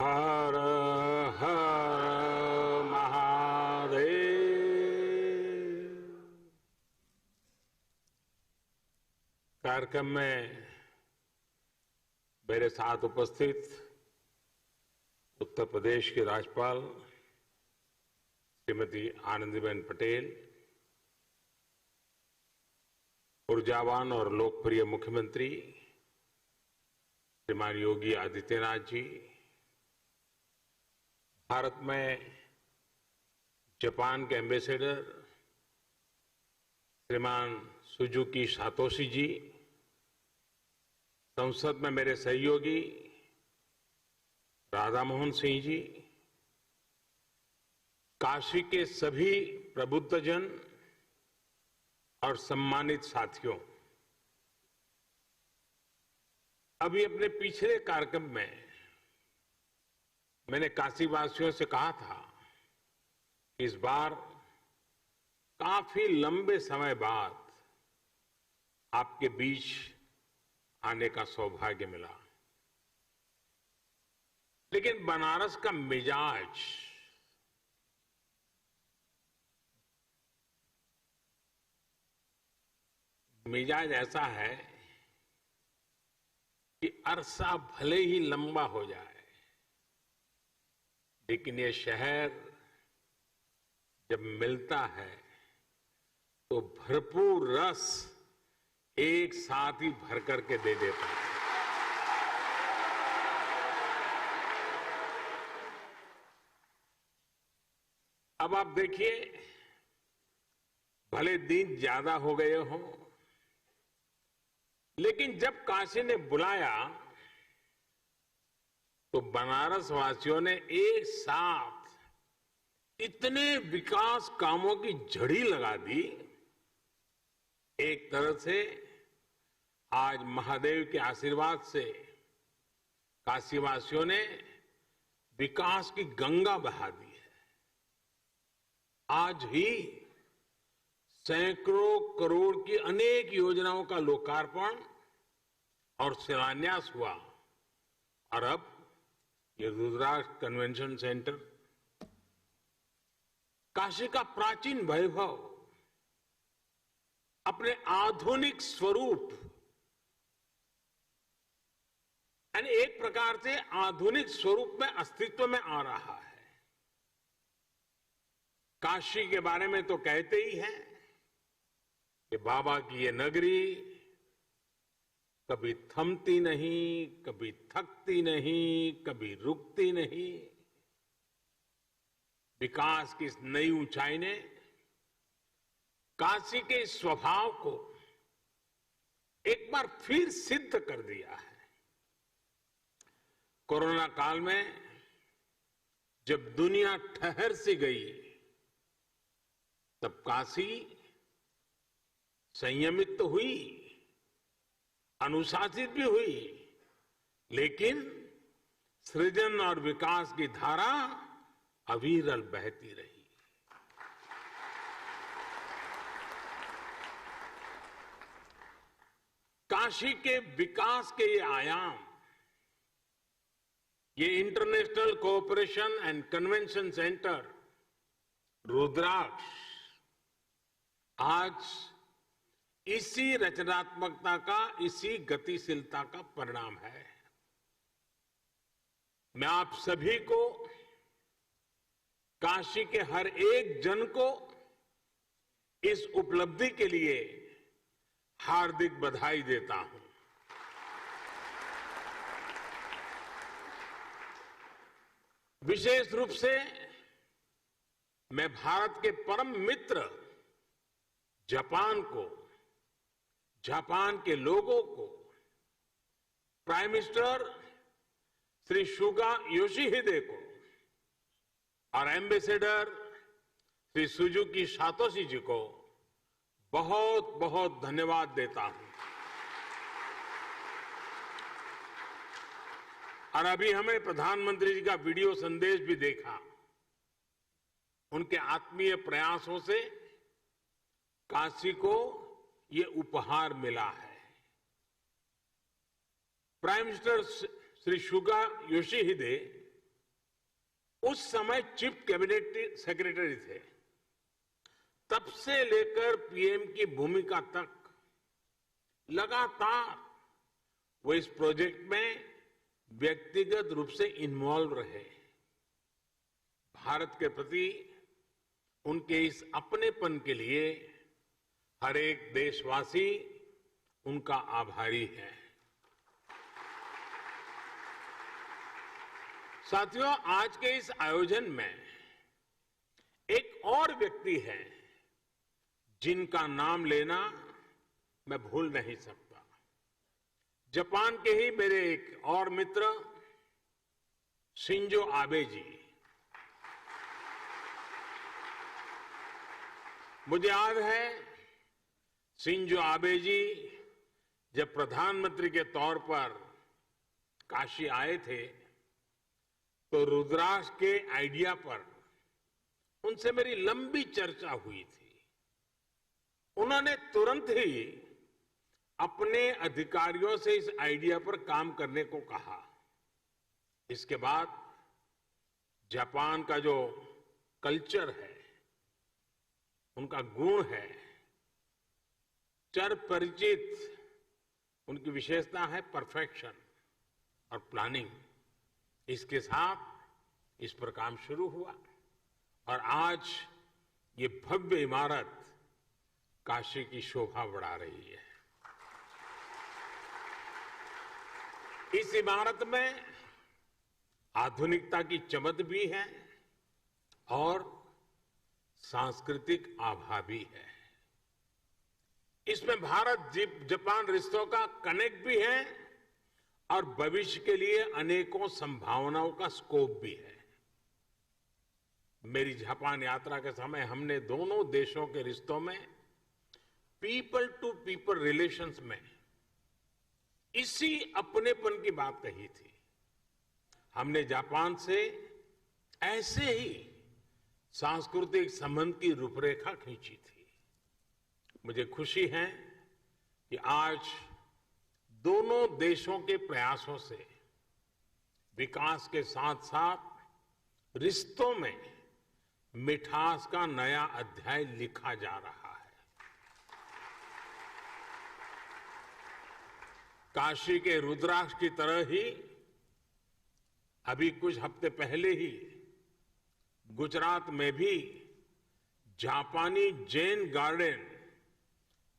हर हर महादेव। कार्यक्रम में मेरे साथ उपस्थित उत्तर प्रदेश की राज्यपाल श्रीमती आनंदीबेन पटेल, ऊर्जावान और लोकप्रिय मुख्यमंत्री श्रीमान योगी आदित्यनाथ जी, भारत में जापान के एम्बेसडर श्रीमान सुजुकी सातोशी जी, संसद में मेरे सहयोगी राधा मोहन सिंह जी, काशी के सभी प्रबुद्धजन और सम्मानित साथियों, अभी अपने पिछले कार्यक्रम में मैंने काशीवासियों से कहा था कि इस बार काफी लंबे समय बाद आपके बीच आने का सौभाग्य मिला, लेकिन बनारस का मिजाज ऐसा है कि अरसा भले ही लंबा हो जाए, लेकिन ये शहर जब मिलता है तो भरपूर रस एक साथ ही भर करके दे देता है। अब आप देखिए, भले दिन ज्यादा हो गए हों, लेकिन जब काशी ने बुलाया तो बनारस वासियों ने एक साथ इतने विकास कामों की झड़ी लगा दी। एक तरह से आज महादेव के आशीर्वाद से काशीवासियों ने विकास की गंगा बहा दी है। आज ही सैकड़ों करोड़ की अनेक योजनाओं का लोकार्पण और शिलान्यास हुआ, और अब ये रुद्राक्ष कन्वेंशन सेंटर, काशी का प्राचीन वैभव अपने आधुनिक स्वरूप, यानी एक प्रकार से आधुनिक स्वरूप में अस्तित्व में आ रहा है। काशी के बारे में तो कहते ही हैं कि बाबा की ये नगरी कभी थमती नहीं, कभी थकती नहीं, कभी रुकती नहीं। विकास की इस नई ऊंचाई ने काशी के स्वभाव को एक बार फिर सिद्ध कर दिया है। कोरोना काल में जब दुनिया ठहर सी गई, तब काशी संयमित तो हुई, अनुशासित भी हुई, लेकिन सृजन और विकास की धारा अविरल बहती रही। काशी के विकास के ये आयाम, ये international cooperation and convention centre Rudraksh आज इसी रचनात्मकता का, इसी गतिशीलता का परिणाम है। मैं आप सभी को, काशी के हर एक जन को इस उपलब्धि के लिए हार्दिक बधाई देता हूं। विशेष रूप से मैं भारत के परम मित्र जापान को, जापान के लोगों को, प्राइम मिनिस्टर श्री सुगा योशिहिदे को और एम्बेसडर श्री सुजुकी सातोशी जी को बहुत बहुत धन्यवाद देता हूं। और अभी हमें प्रधानमंत्री जी का वीडियो संदेश भी देखा। उनके आत्मीय प्रयासों से काशी को ये उपहार मिला है। प्राइम मिनिस्टर श्री सुगा योशिहिदे उस समय चीफ कैबिनेट सेक्रेटरी थे। तब से लेकर पीएम की भूमिका तक लगातार वो इस प्रोजेक्ट में व्यक्तिगत रूप से इन्वॉल्व रहे। भारत के प्रति उनके इस अपनेपन के लिए हर एक देशवासी उनका आभारी है। साथियों, आज के इस आयोजन में एक और व्यक्ति है जिनका नाम लेना मैं भूल नहीं सकता। जापान के ही मेरे एक और मित्र शिंजो आबे जी। मुझे याद है शिंजो आबे जी जब प्रधानमंत्री के तौर पर काशी आए थे तो रुद्राक्ष के आइडिया पर उनसे मेरी लंबी चर्चा हुई थी। उन्होंने तुरंत ही अपने अधिकारियों से इस आइडिया पर काम करने को कहा। इसके बाद जापान का जो कल्चर है, उनका गुण है, चिर परिचित उनकी विशेषता है परफेक्शन और प्लानिंग। इसके साथ इस पर काम शुरू हुआ और आज ये भव्य इमारत काशी की शोभा बढ़ा रही है। इस इमारत में आधुनिकता की चमक भी है और सांस्कृतिक आभा भी है। इसमें भारत जापान रिश्तों का कनेक्ट भी है और भविष्य के लिए अनेकों संभावनाओं का स्कोप भी है। मेरी जापान यात्रा के समय हमने दोनों देशों के रिश्तों में पीपल टू पीपल रिलेशंस में इसी अपनेपन की बात कही थी। हमने जापान से ऐसे ही सांस्कृतिक संबंध की रूपरेखा खींची थी। मुझे खुशी है कि आज दोनों देशों के प्रयासों से विकास के साथ साथ रिश्तों में मिठास का नया अध्याय लिखा जा रहा है। काशी के रुद्राक्ष की तरह ही अभी कुछ हफ्ते पहले ही गुजरात में भी जापानी जैन गार्डन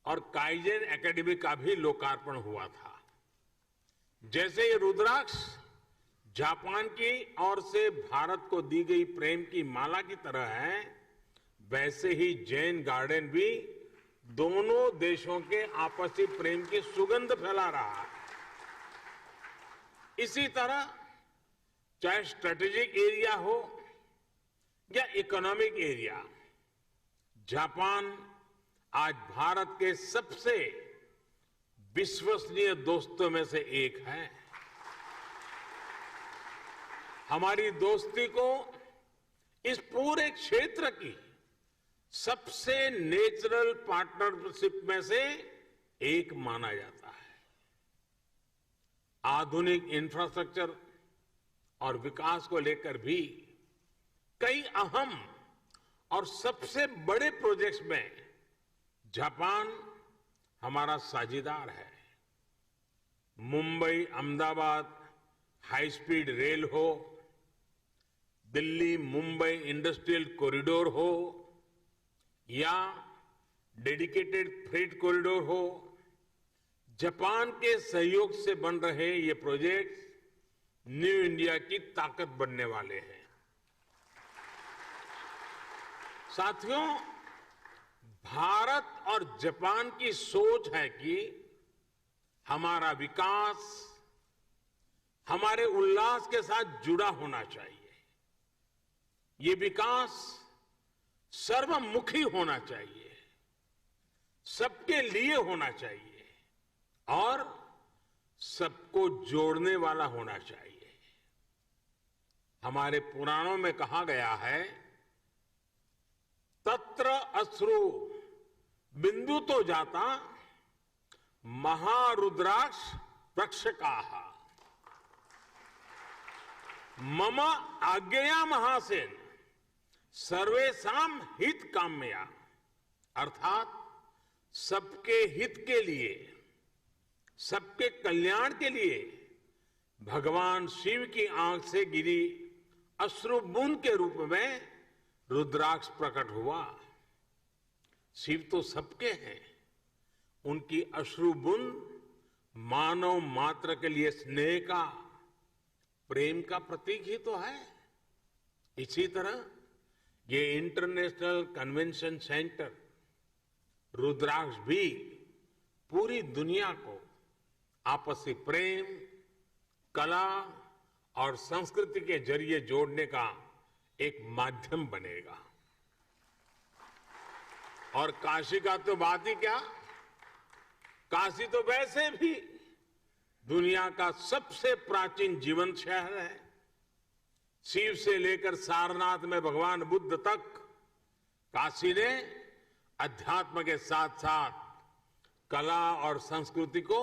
और काइजन एकेडमी का भी लोकार्पण हुआ था। जैसे ये रुद्राक्ष जापान की ओर से भारत को दी गई प्रेम की माला की तरह है, वैसे ही जैन गार्डन भी दोनों देशों के आपसी प्रेम की सुगंध फैला रहा है। इसी तरह चाहे स्ट्रेटेजिक एरिया हो या इकोनॉमिक एरिया, जापान आज भारत के सबसे विश्वसनीय दोस्तों में से एक है। हमारी दोस्ती को इस पूरे क्षेत्र की सबसे नेचुरल पार्टनरशिप में से एक माना जाता है। आधुनिक इंफ्रास्ट्रक्चर और विकास को लेकर भी कई अहम और सबसे बड़े प्रोजेक्ट्स में जापान हमारा साझीदार है। Mumbai Ahmedabad high speed rail हो, दिल्ली मुंबई इंडस्ट्रियल कॉरिडोर हो या डेडिकेटेड फ्रेट कॉरिडोर हो, जापान के सहयोग से बन रहे ये प्रोजेक्ट न्यू इंडिया की ताकत बनने वाले हैं। साथियों, भारत और जापान की सोच है कि हमारा विकास हमारे उल्लास के साथ जुड़ा होना चाहिए। ये विकास सर्वमुखी होना चाहिए, सबके लिए होना चाहिए और सबको जोड़ने वाला होना चाहिए। हमारे पुराणों में कहा गया है, तत्र अश्रु बिंदु तो जाता महारुद्राक्ष वृक्ष काहा। मम आज्ञया महासेन सर्वेषां हित काम्या, अर्थात सबके हित के लिए, सबके कल्याण के लिए भगवान शिव की आंख से गिरी अश्रु बूंद के रूप में रुद्राक्ष प्रकट हुआ। शिव तो सबके हैं, उनकी अश्रु बूंद मानव मात्र के लिए स्नेह का, प्रेम का प्रतीक ही तो है। इसी तरह ये इंटरनेशनल कन्वेंशन सेंटर रुद्राक्ष भी पूरी दुनिया को आपसी प्रेम, कला और संस्कृति के जरिए जोड़ने का एक माध्यम बनेगा। और काशी का तो बात ही क्या, काशी तो वैसे भी दुनिया का सबसे प्राचीन जीवन शहर है। शिव से लेकर सारनाथ में भगवान बुद्ध तक काशी ने अध्यात्म के साथ साथ कला और संस्कृति को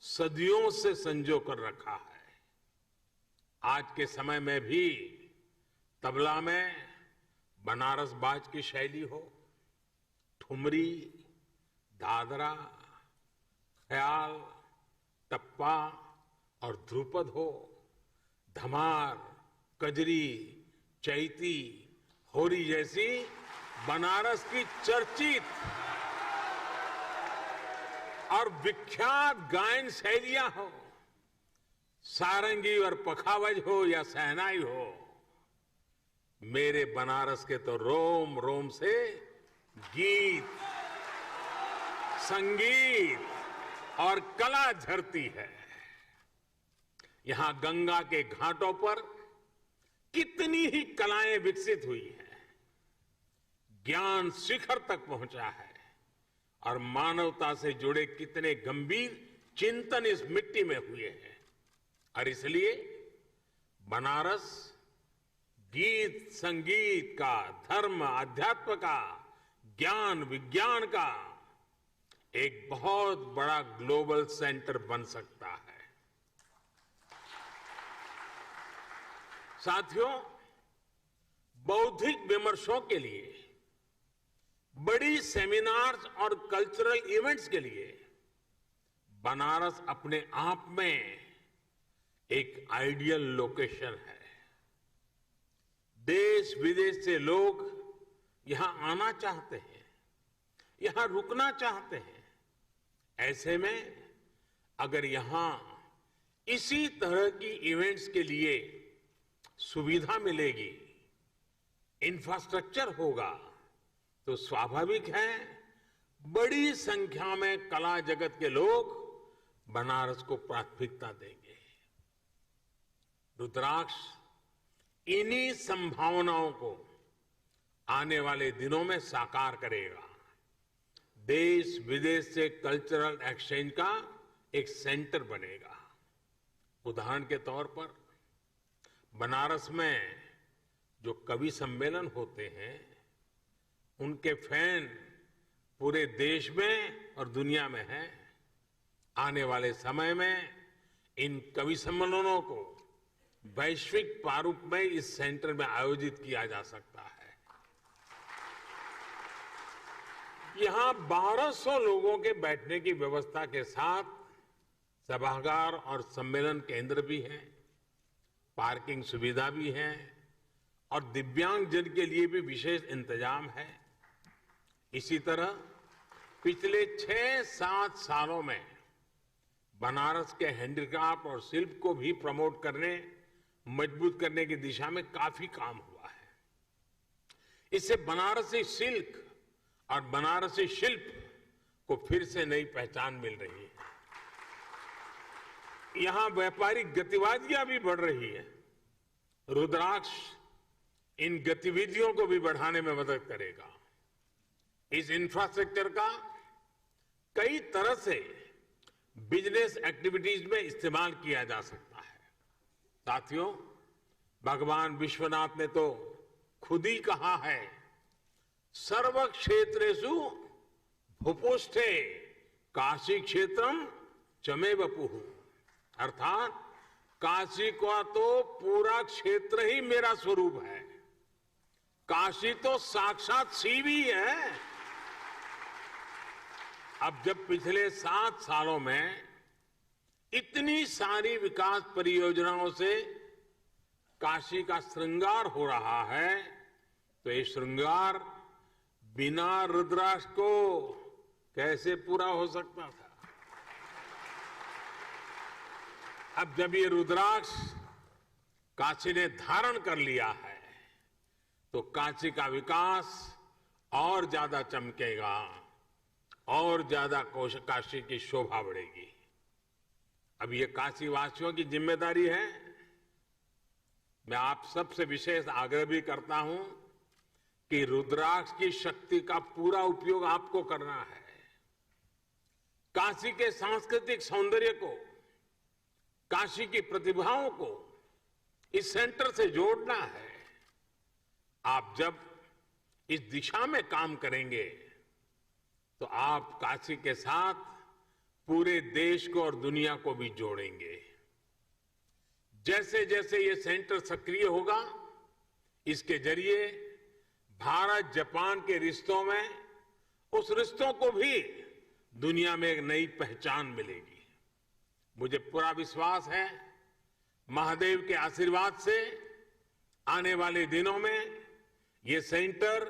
सदियों से संजो कर रखा है। आज के समय में भी तबला में बनारस बाज की शैली हो, ठुमरी, दादरा, ख्याल, टप्पा और ध्रुपद हो, धमार, कजरी, चैती, होरी जैसी बनारस की चर्चित और विख्यात गायन शैलियां हो, सारंगी और पखावज हो या शहनाई हो, मेरे बनारस के तो रोम रोम से गीत, संगीत और कला झरती है। यहां गंगा के घाटों पर कितनी ही कलाएं विकसित हुई हैं, ज्ञान शिखर तक पहुंचा है और मानवता से जुड़े कितने गंभीर चिंतन इस मिट्टी में हुए हैं। और इसलिए बनारस गीत संगीत का, धर्म अध्यात्म का, ज्ञान विज्ञान का एक बहुत बड़ा ग्लोबल सेंटर बन सकता है। साथियों, बौद्धिक विमर्शों के लिए, बड़ी सेमिनार्स और कल्चरल इवेंट्स के लिए बनारस अपने आप में एक आइडियल लोकेशन है। देश विदेश से लोग यहां आना चाहते हैं, यहां रुकना चाहते हैं। ऐसे में अगर यहां इसी तरह की इवेंट्स के लिए सुविधा मिलेगी, इंफ्रास्ट्रक्चर होगा, तो स्वाभाविक है बड़ी संख्या में कला जगत के लोग बनारस को प्राथमिकता देंगे। रुद्राक्ष इन्हीं संभावनाओं को आने वाले दिनों में साकार करेगा। देश विदेश से कल्चरल एक्सचेंज का एक सेंटर बनेगा। उदाहरण के तौर पर बनारस में जो कवि सम्मेलन होते हैं, उनके फैन पूरे देश में और दुनिया में हैं। आने वाले समय में इन कवि सम्मेलनों को वैश्विक प्रारूप में इस सेंटर में आयोजित किया जा सकता है। यहां 1200 लोगों के बैठने की व्यवस्था के साथ सभागार और सम्मेलन केंद्र भी है, पार्किंग सुविधा भी है और दिव्यांगजन के लिए भी विशेष इंतजाम है। इसी तरह पिछले 6-7 सालों में बनारस के हैंडीक्राफ्ट और शिल्प को भी प्रमोट करने, मजबूत करने की दिशा में काफी काम हुआ है। इससे बनारसी सिल्क और बनारसी शिल्प को फिर से नई पहचान मिल रही है। यहां व्यापारिक गतिविधियां भी बढ़ रही है। रुद्राक्ष इन गतिविधियों को भी बढ़ाने में मदद करेगा। इस इंफ्रास्ट्रक्चर का कई तरह से बिजनेस एक्टिविटीज में इस्तेमाल किया जा सकता है। साथियों, भगवान विश्वनाथ ने तो खुद ही कहा है, सर्व क्षेत्रेषु भूपुष्ठे काशी क्षेत्रम चमे वपुः, अर्थात काशी का तो पूरा क्षेत्र ही मेरा स्वरूप है। काशी तो साक्षात शिव ही है। अब जब पिछले 7 सालों में इतनी सारी विकास परियोजनाओं से काशी का श्रृंगार हो रहा है, तो ये श्रृंगार बिना रुद्राक्ष को कैसे पूरा हो सकता था। अब जब ये रुद्राक्ष काशी ने धारण कर लिया है, तो काशी का विकास और ज्यादा चमकेगा और ज्यादा काशी की शोभा बढ़ेगी। अब ये काशी वासियों की जिम्मेदारी है। मैं आप सबसे विशेष आग्रह भी करता हूं कि रुद्राक्ष की शक्ति का पूरा उपयोग आपको करना है। काशी के सांस्कृतिक सौंदर्य को, काशी की प्रतिभाओं को इस सेंटर से जोड़ना है। आप जब इस दिशा में काम करेंगे तो आप काशी के साथ पूरे देश को और दुनिया को भी जोड़ेंगे। जैसे जैसे ये सेंटर सक्रिय होगा, इसके जरिए भारत जापान के रिश्तों में, उस रिश्तों को भी दुनिया में एक नई पहचान मिलेगी। मुझे पूरा विश्वास है, महादेव के आशीर्वाद से आने वाले दिनों में ये सेंटर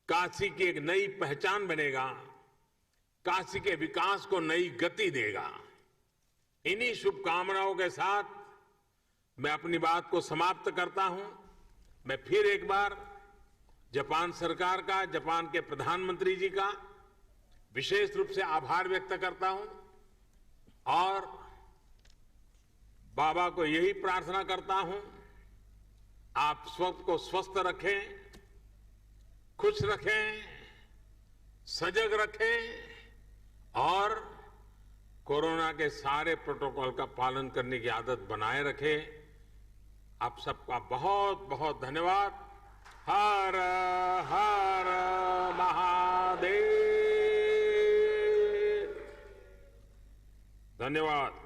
काशी की एक नई पहचान बनेगा, काशी के विकास को नई गति देगा। इन्हीं शुभकामनाओं के साथ मैं अपनी बात को समाप्त करता हूं। मैं फिर एक बार जापान सरकार का, जापान के प्रधानमंत्री जी का विशेष रूप से आभार व्यक्त करता हूं और बाबा को यही प्रार्थना करता हूं, आप सबको स्वस्थ रखें, खुश रखें, सजग रखें और कोरोना के सारे प्रोटोकॉल का पालन करने की आदत बनाए रखें। आप सबका बहुत बहुत धन्यवाद। हर हर महादेव। धन्यवाद।